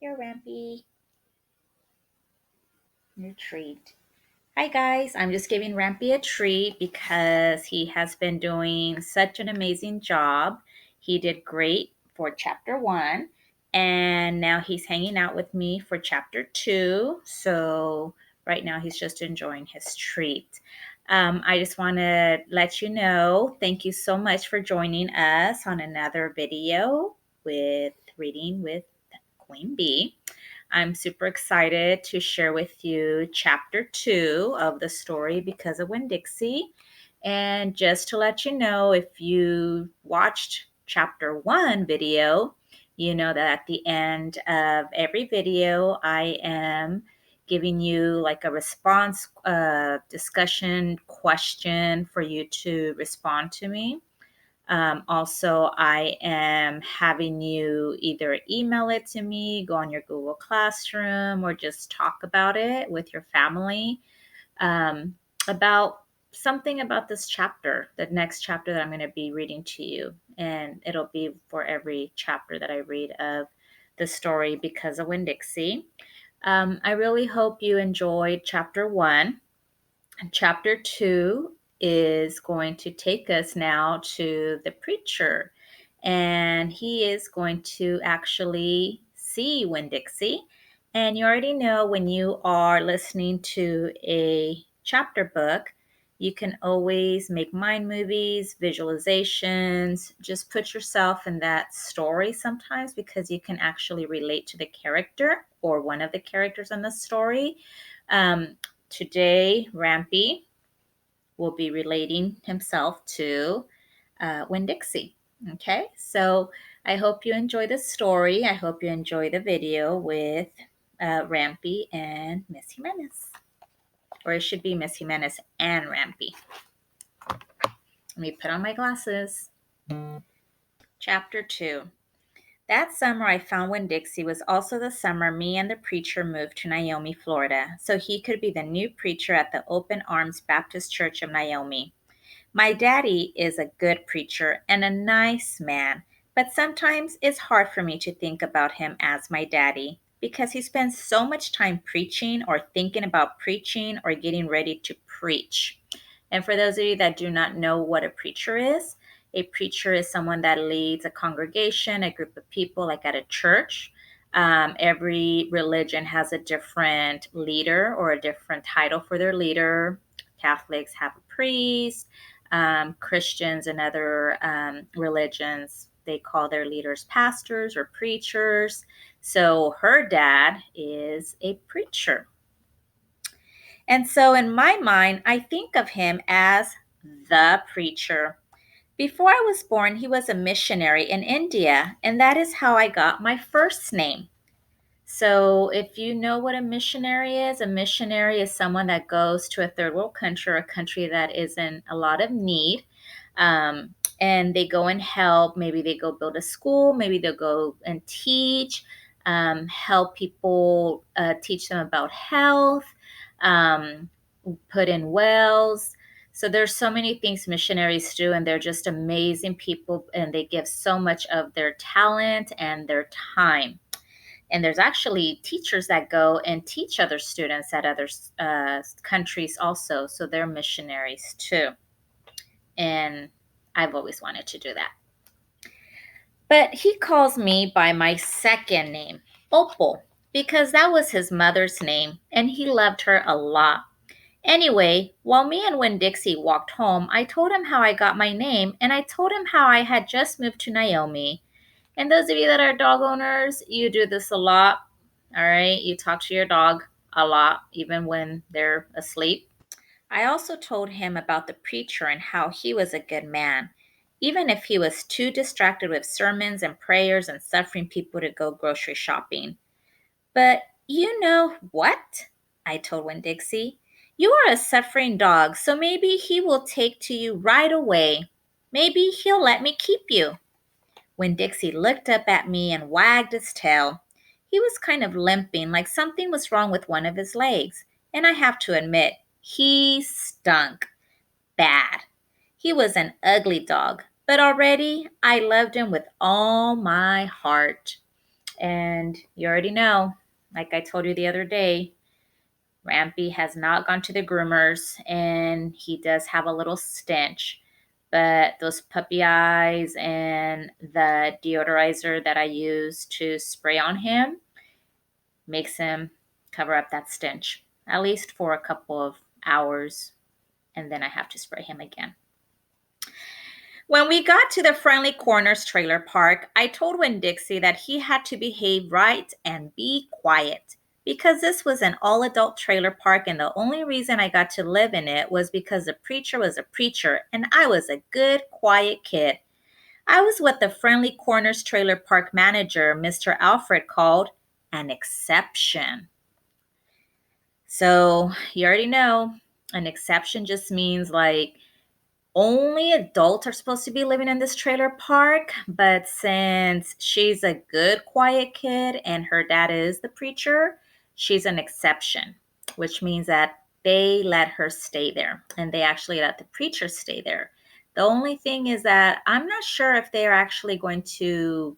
Here, Rampy. Your treat. Hi, guys. I'm just giving Rampy a treat because he has been doing such an amazing job. He did great for chapter 1, and now he's hanging out with me for chapter 2. So, right now, he's just enjoying his treat. I just want to let you know, thank you so much for joining us on another video with Reading with Queen Bee. I'm super excited to share with you chapter 2 of the story Because of Winn-Dixie. And just to let you know, if you watched chapter 1 video, you know that at the end of every video, I am giving you like a response discussion question for you to respond to me. Also, I am having you either email it to me, go on your Google Classroom, or just talk about it with your family about something about this chapter, the next chapter that I'm going to be reading to you. And it'll be for every chapter that I read of the story Because of Winn-Dixie. I really hope you enjoyed chapter 1. Chapter 2 is going to take us now to the preacher, and he is going to actually see Winn-Dixie. And you already know when you are listening to a chapter book, you can always make mind movies, visualizations, just put yourself in that story sometimes because you can actually relate to the character or one of the characters in the story. Today, Rampy will be relating himself to Winn-Dixie. Okay, so I hope you enjoy the story. I hope you enjoy the video with Rampy and Miss Jimenez. Or it should be Miss Jimenez and Rampy. Let me put on my glasses. Chapter 2. That summer I found Winn-Dixie was also the summer me and the preacher moved to Naomi, Florida, so he could be the new preacher at the Open Arms Baptist Church of Naomi. My daddy is a good preacher and a nice man, but sometimes it's hard for me to think about him as my daddy because he spends so much time preaching or thinking about preaching or getting ready to preach. And for those of you that do not know what a preacher is someone that leads a congregation, a group of people, like at a church. Every religion has a different leader or a different title for their leader. Catholics have a priest. Christians and other religions, they call their leaders pastors or preachers. So her dad is a preacher. And so in my mind, I think of him as the preacher. Before I was born, he was a missionary in India, and that is how I got my first name. So if you know what a missionary is someone that goes to a third world country or a country that is in a lot of need. And they go and help. Maybe they go build a school. Maybe they'll go and teach, help people, teach them about health, put in wells. So there's so many things missionaries do, and they're just amazing people, and they give so much of their talent and their time. And there's actually teachers that go and teach other students at other countries also. So they're missionaries too. And I've always wanted to do that. But he calls me by my second name, Opal, because that was his mother's name, and he loved her a lot. Anyway, while me and Winn-Dixie walked home, I told him how I got my name, and I told him how I had just moved to Naomi. And those of you that are dog owners, you do this a lot. All right, you talk to your dog a lot, even when they're asleep. I also told him about the preacher and how he was a good man, even if he was too distracted with sermons and prayers and suffering people to go grocery shopping. But you know what? I told Winn-Dixie. You are a suffering dog, so maybe he will take to you right away. Maybe he'll let me keep you. Winn-Dixie looked up at me and wagged his tail. He was kind of limping, like something was wrong with one of his legs. And I have to admit, he stunk bad. He was an ugly dog, but already I loved him with all my heart. And you already know, like I told you the other day, Rampy has not gone to the groomers and he does have a little stench. But those puppy eyes and the deodorizer that I use to spray on him makes him cover up that stench, at least for a couple of hours. And then I have to spray him again. When we got to the Friendly Corners trailer park, I told Winn-Dixie that he had to behave right and be quiet because this was an all-adult trailer park and the only reason I got to live in it was because the preacher was a preacher and I was a good, quiet kid. I was what the Friendly Corners trailer park manager, Mr. Alfred, called an exception. So you already know, an exception just means like only adults are supposed to be living in this trailer park, but since she's a good, quiet kid and her dad is the preacher, she's an exception, which means that they let her stay there and they actually let the preacher stay there. The only thing is that I'm not sure if they're actually going to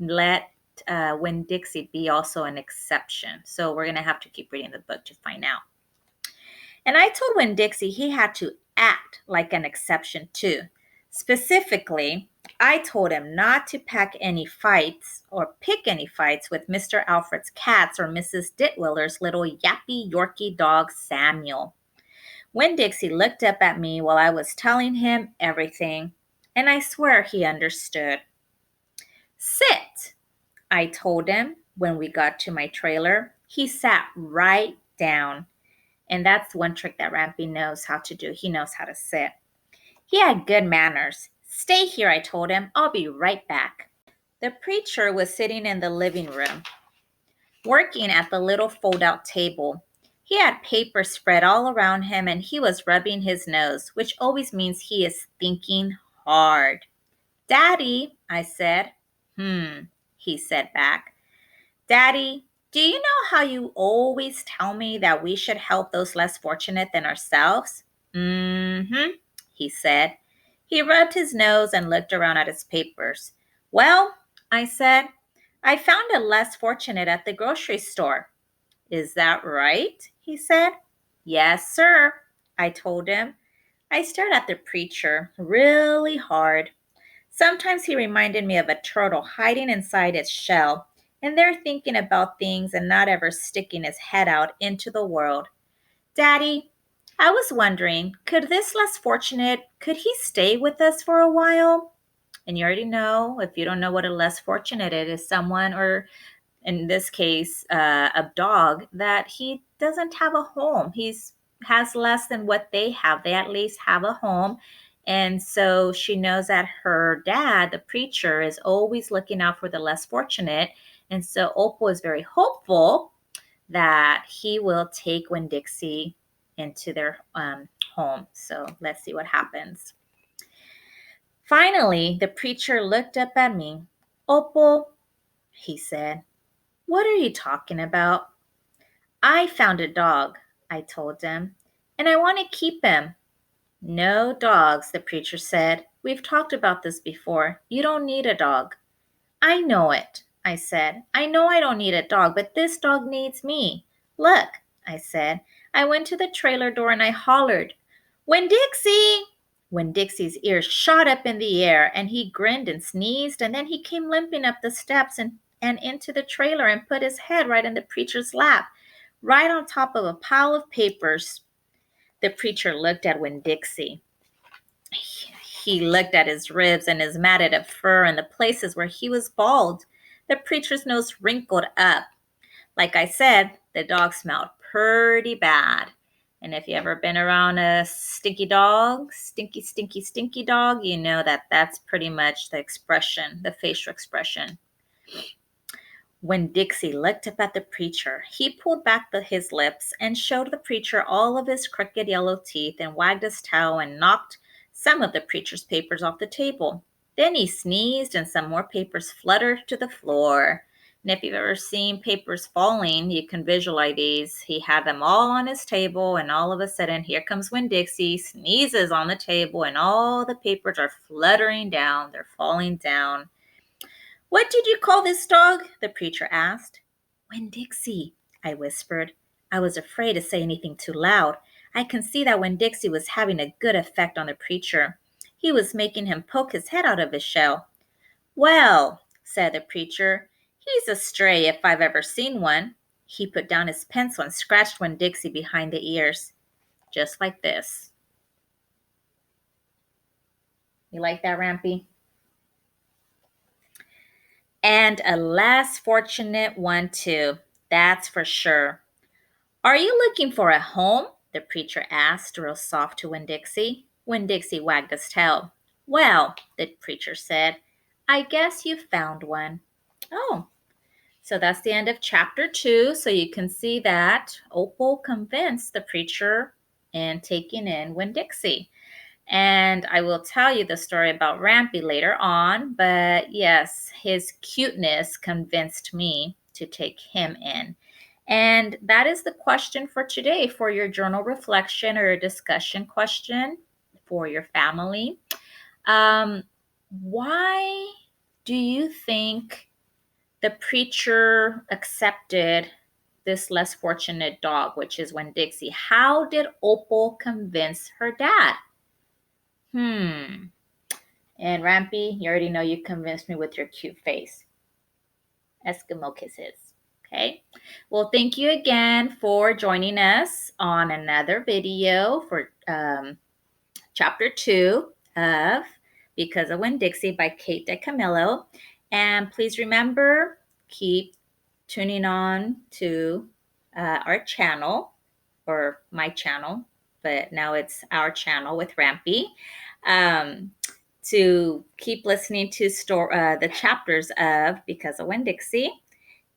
let Winn-Dixie be also an exception. So we're going to have to keep reading the book to find out. And I told Winn-Dixie he had to act like an exception too. Specifically, I told him not to pick any fights with Mr. Alfred's cats or Mrs. Ditwiller's little yappy Yorkie dog, Samuel. Winn-Dixie looked up at me while I was telling him everything, and I swear he understood. Sit, I told him when we got to my trailer. He sat right down. And that's one trick that Rampy knows how to do. He knows how to sit. He had good manners. Stay here, I told him. I'll be right back. The preacher was sitting in the living room, working at the little fold-out table. He had paper spread all around him and he was rubbing his nose, which always means he is thinking hard. Daddy, I said. He said back. Daddy, do you know how you always tell me that we should help those less fortunate than ourselves? He said. He rubbed his nose and looked around at his papers. Well, I said, I found a less fortunate at the grocery store. Is that right? He said. Yes, sir, I told him. I stared at the preacher really hard. Sometimes he reminded me of a turtle hiding inside its shell, and they're thinking about things and not ever sticking his head out into the world. Daddy, I was wondering, could he stay with us for a while? And you already know, if you don't know what a less fortunate is, someone, or in this case, a dog, that he doesn't have a home. Has less than what they have. They at least have a home. And so she knows that her dad, the preacher, is always looking out for the less fortunate. And so Opal is very hopeful that he will take Winn-Dixie into their home. So let's see what happens. Finally, the preacher looked up at me. Opal, he said, what are you talking about? I found a dog, I told him, and I want to keep him. No dogs, the preacher said. We've talked about this before. You don't need a dog. I know it, I said. I know I don't need a dog, but this dog needs me. Look, I said. I went to the trailer door and I hollered, Winn-Dixie! Winn-Dixie's ears shot up in the air and he grinned and sneezed and then he came limping up the steps and into the trailer and put his head right in the preacher's lap, right on top of a pile of papers. The preacher looked at Winn-Dixie. He looked at his ribs and his matted up fur and the places where he was bald. The preacher's nose wrinkled up. Like I said, the dog smelled pretty bad. And if you ever been around a stinky dog, stinky dog, you know that that's pretty much the expression, the facial expression. When Dixie looked up at the preacher, he pulled back his lips and showed the preacher all of his crooked yellow teeth and wagged his tail and knocked some of the preacher's papers off the table. Then he sneezed and some more papers fluttered to the floor. And if you've ever seen papers falling, you can visualize these. He had them all on his table and all of a sudden here comes Winn-Dixie, sneezes on the table and all the papers are fluttering down. They're falling down. What did you call this dog? The preacher asked. Winn-Dixie, I whispered. I was afraid to say anything too loud. I can see that Winn-Dixie was having a good effect on the preacher. He was making him poke his head out of his shell. Well, said the preacher, he's a stray if I've ever seen one. He put down his pencil and scratched Winn-Dixie behind the ears, just like this. You like that, Rampy? And a less fortunate one, too. That's for sure. Are you looking for a home? The preacher asked, real soft to Winn-Dixie. Winn-Dixie wagged his tail. Well, the preacher said, I guess you found one. Oh, so that's the end of chapter 2. So you can see that Opal convinced the preacher in taking in Winn-Dixie. And I will tell you the story about Rampy later on, but yes, his cuteness convinced me to take him in. And that is the question for today for your journal reflection or a discussion question for your family. Why do you think the preacher accepted this less fortunate dog, which is Winn-Dixie? How did Opal convince her dad? And Rampy, you already know you convinced me with your cute face. Eskimo kisses. Okay. Well, thank you again for joining us on another video for chapter 2 of Because of Winn-Dixie by Kate DiCamillo. And please remember, keep tuning on to our channel, or my channel, but now it's our channel with Rampy, to keep listening to the chapters of Because of Winn-Dixie.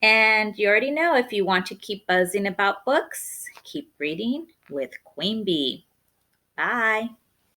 And you already know, if you want to keep buzzing about books, keep reading with Queen Bee. Bye.